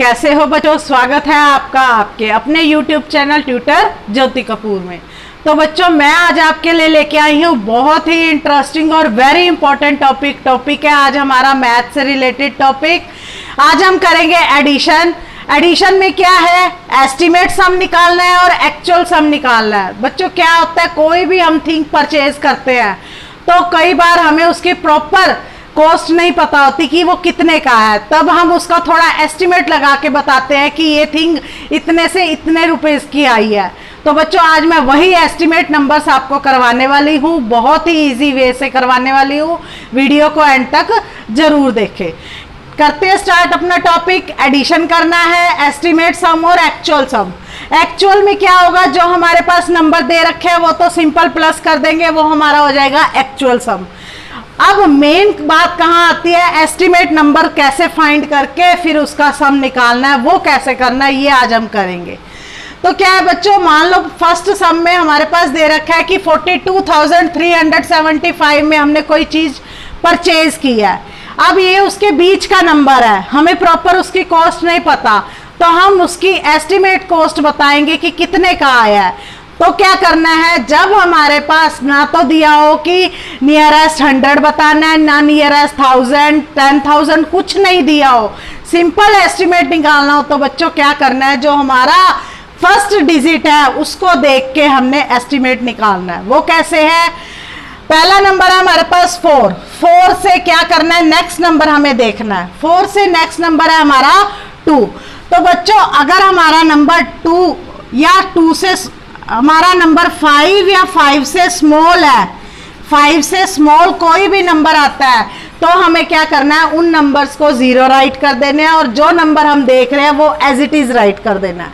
कैसे हो बच्चों, स्वागत है आपका आपके अपने YouTube चैनल ट्यूटर ज्योति कपूर में। तो बच्चों मैं आज आपके लिए लेके आई हूँ बहुत ही इंटरेस्टिंग और वेरी इंपॉर्टेंट टॉपिक है आज हमारा मैथ से रिलेटेड टॉपिक। आज हम करेंगे एडिशन। एडिशन में क्या है, एस्टिमेट सम निकालना है और एक्चुअल सम निकालना है। बच्चों क्या होता है, कोई भी हम थिंग परचेज करते हैं तो कई बार हमें उसकी प्रॉपर कॉस्ट नहीं पता होती कि वो कितने का है, तब हम उसका थोड़ा एस्टिमेट लगा के बताते हैं कि ये थिंग इतने से इतने रुपए की आई है। तो बच्चों आज मैं वही एस्टिमेट नंबर्स आपको करवाने वाली हूँ, बहुत ही इजी वे से करवाने वाली हूँ। वीडियो को एंड तक जरूर देखें। करते हैं स्टार्ट अपना टॉपिक। एडिशन करना है, एस्टिमेट सम और एक्चुअल सम। एक्चुअल में क्या होगा, जो हमारे पास नंबर दे रखे हैं वो तो सिंपल प्लस कर देंगे, वो हमारा हो जाएगा एक्चुअल सम। अब मेन बात कहाँ आती है, एस्टिमेट नंबर कैसे फाइंड करके फिर उसका सम निकालना है, वो कैसे करना है, ये आज हम करेंगे। तो क्या है बच्चों, मान लो फर्स्ट सम में हमारे पास दे रखा है कि 42,375 में हमने कोई चीज परचेज की है। अब ये उसके बीच का नंबर है, हमें प्रॉपर उसकी कॉस्ट नहीं पता, तो हम उसकी एस्टिमेट कॉस्ट बताएंगे कि कितने का आया है। तो क्या करना है, जब हमारे पास ना तो दिया हो कि नियरेस्ट 100 बताना है, ना नियरेस्ट 1000, 10,000, कुछ नहीं दिया हो, सिंपल एस्टिमेट निकालना हो, तो बच्चों क्या करना है, जो हमारा फर्स्ट डिजिट है उसको देख के हमने एस्टिमेट निकालना है। वो कैसे है, पहला नंबर है हमारे पास 4। 4 से क्या करना है, नेक्स्ट नंबर हमें देखना है। 4 से नेक्स्ट नंबर है हमारा 2। तो बच्चों अगर हमारा नंबर 2 या 2 से हमारा नंबर 5 या 5 से स्मॉल है, 5 से स्मॉल कोई भी नंबर आता है तो हमें क्या करना है, उन नंबर्स को 0 राइट कर देना है और जो नंबर हम देख रहे हैं वो एज इट इज राइट कर देना है।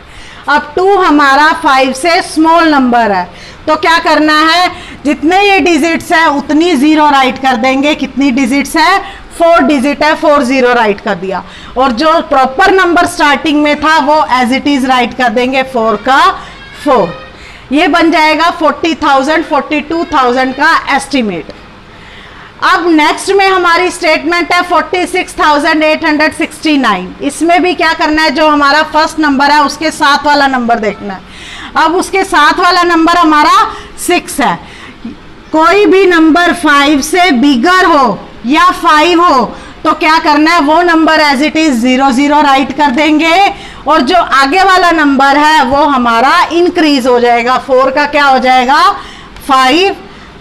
अब 2 हमारा 5 से स्मॉल नंबर है तो क्या करना है, जितने ये डिजिट्स है उतनी 0 राइट कर देंगे। कितनी डिजिट्स है, 4 डिजिट है, 4 0 राइट कर दिया। और जो प्रॉपर नंबर स्टार्टिंग में था वो एज इट इज राइट कर देंगे, 4 का 4। ये बन जाएगा 40,000, 42,000 का एस्टिमेट। अब नेक्स्ट में हमारी स्टेटमेंट है 46,869। इसमें भी क्या करना है, जो हमारा फर्स्ट नंबर है उसके साथ वाला नंबर देखना है। अब उसके साथ वाला नंबर हमारा 6 है। कोई भी नंबर 5 से बिगर हो या 5 हो तो क्या करना है, वो number as it is 0 0 write कर देंगे और जो आगे वाला नंबर है वो हमारा इंक्रीज हो जाएगा। 4 का क्या हो जाएगा, 5।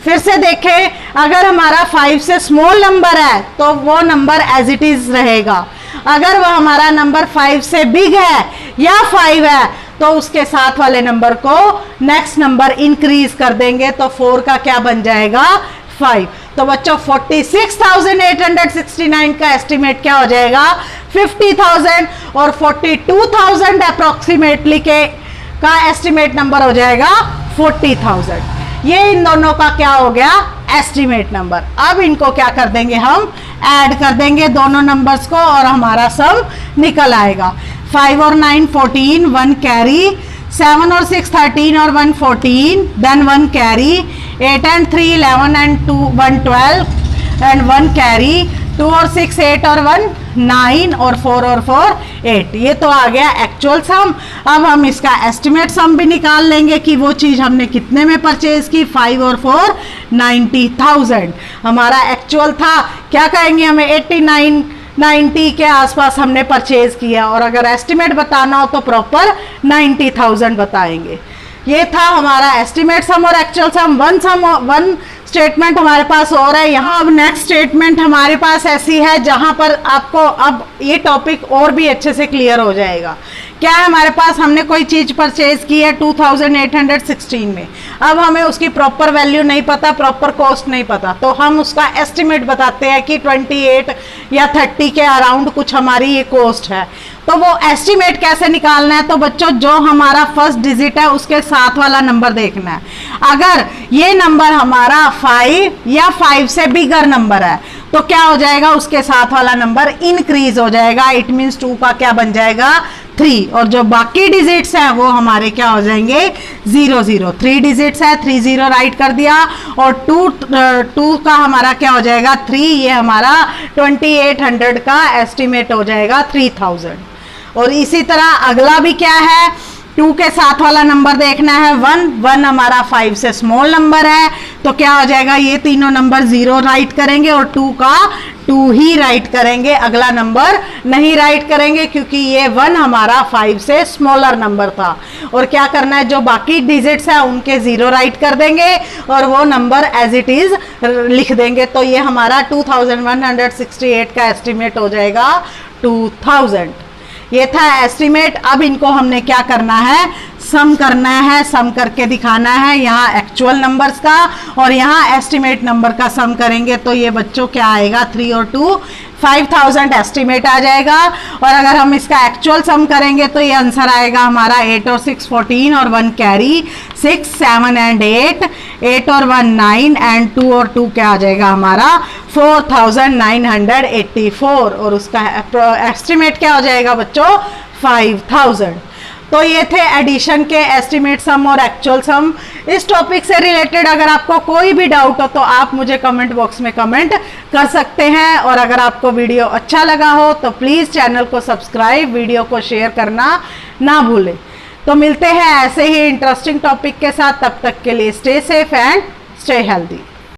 फिर से देखें, अगर हमारा 5 से स्मॉल नंबर है तो वो नंबर एज इट इज रहेगा। अगर वह हमारा नंबर 5 से बिग है या 5 है तो उसके साथ वाले नंबर को नेक्स्ट नंबर इंक्रीज कर देंगे, तो 4 का क्या बन जाएगा, 5। तो बच्चों 46,869 का एस्टिमेट क्या हो जाएगा, 50,000 और 42,000 अप्रोक्सीमेटली के का एस्टिमेट नंबर हो जाएगा 40,000। ये इन दोनों का क्या हो गया, एस्टिमेट नंबर। अब इनको क्या कर देंगे, हम ऐड कर देंगे दोनों नंबर्स को और हमारा सम निकल आएगा। 5 और 9 14, 1 कैरी, 7 और 6 13 और 1 14, then 1 carry, 8 and 3 11 and 2 1 12 and 1 carry, 2 और 6 8 और 1 9 और 4 और 4 8। ये तो आ गया एक्चुअल सम। अब हम इसका एस्टिमेट सम भी निकाल लेंगे कि वो चीज़ हमने कितने में परचेज की। 5 और 4 90,000 हमारा एक्चुअल था। क्या कहेंगे, हमें 89 90 के आसपास हमने परचेज किया और अगर एस्टिमेट बताना हो तो प्रॉपर 90,000 बताएंगे। ये था हमारा एस्टिमेट सम और एक्चुअल सम। वन स्टेटमेंट हमारे पास और है यहाँ। अब नेक्स्ट स्टेटमेंट हमारे पास ऐसी है जहां पर आपको अब ये टॉपिक और भी अच्छे से क्लियर हो जाएगा। क्या है, हमारे पास हमने कोई चीज परचेज की है 2816 में। अब हमें उसकी प्रॉपर वैल्यू नहीं पता, प्रॉपर कॉस्ट नहीं पता, तो हम उसका एस्टिमेट बताते हैं कि 28 या 30 के अराउंड कुछ हमारी ये कॉस्ट है। तो वो एस्टिमेट कैसे निकालना है, तो बच्चों जो हमारा फर्स्ट डिजिट है उसके साथ वाला नंबर देखना है। अगर ये नंबर हमारा 5 या 5 से बिगर नंबर है तो क्या हो जाएगा, उसके साथ वाला नंबर इंक्रीज हो जाएगा। इट मीन्स 2 का क्या बन जाएगा, 3। और जो बाकी डिजिट्स हैं वो हमारे क्या हो जाएंगे, 0 0। 3 डिजिट्स है, 3 0 राइट कर दिया और 2 का हमारा क्या हो जाएगा, 3। ये हमारा 2800 का एस्टिमेट हो जाएगा 3000। और इसी तरह अगला भी क्या है, 2 के साथ वाला नंबर देखना है 1, 1 हमारा 5 से स्मॉल नंबर है, तो क्या हो जाएगा, ये तीनों नंबर 0 राइट करेंगे और 2 का 2 ही राइट करेंगे, अगला नंबर नहीं राइट करेंगे क्योंकि ये 1 हमारा 5 से स्मॉलर नंबर था। और क्या करना है, जो बाकी डिजिट्स है उनके 0 राइट कर देंगे और वो नंबर एज इट इज लिख देंगे। तो ये हमारा 2168 का एस्टिमेट हो जाएगा 2000। ये था एस्टिमेट। अब इनको हमने क्या करना है, सम करना है, सम करके दिखाना है, यहाँ एक्चुअल नंबर्स का और यहाँ एस्टिमेट नंबर का सम करेंगे तो ये बच्चों क्या आएगा, 3 और 2 5000 एस्टिमेट आ जाएगा। और अगर हम इसका एक्चुअल सम करेंगे तो ये आंसर आएगा हमारा 8 और 6 14 और 1 कैरी 6 7 एंड 8 8 और 1 9 एंड 2 और 2 क्या आ जाएगा हमारा 4984 और उसका एस्टिमेट क्या हो जाएगा बच्चों 5000। तो ये थे एडिशन के एस्टिमेट सम और एक्चुअल सम। इस टॉपिक से रिलेटेड अगर आपको कोई भी डाउट हो तो आप मुझे कमेंट बॉक्स में कमेंट कर सकते हैं। और अगर आपको वीडियो अच्छा लगा हो तो प्लीज़ चैनल को सब्सक्राइब, वीडियो को शेयर करना ना भूलें। तो मिलते हैं ऐसे ही इंटरेस्टिंग टॉपिक के साथ, तब तक के लिए stay safe and stay healthy.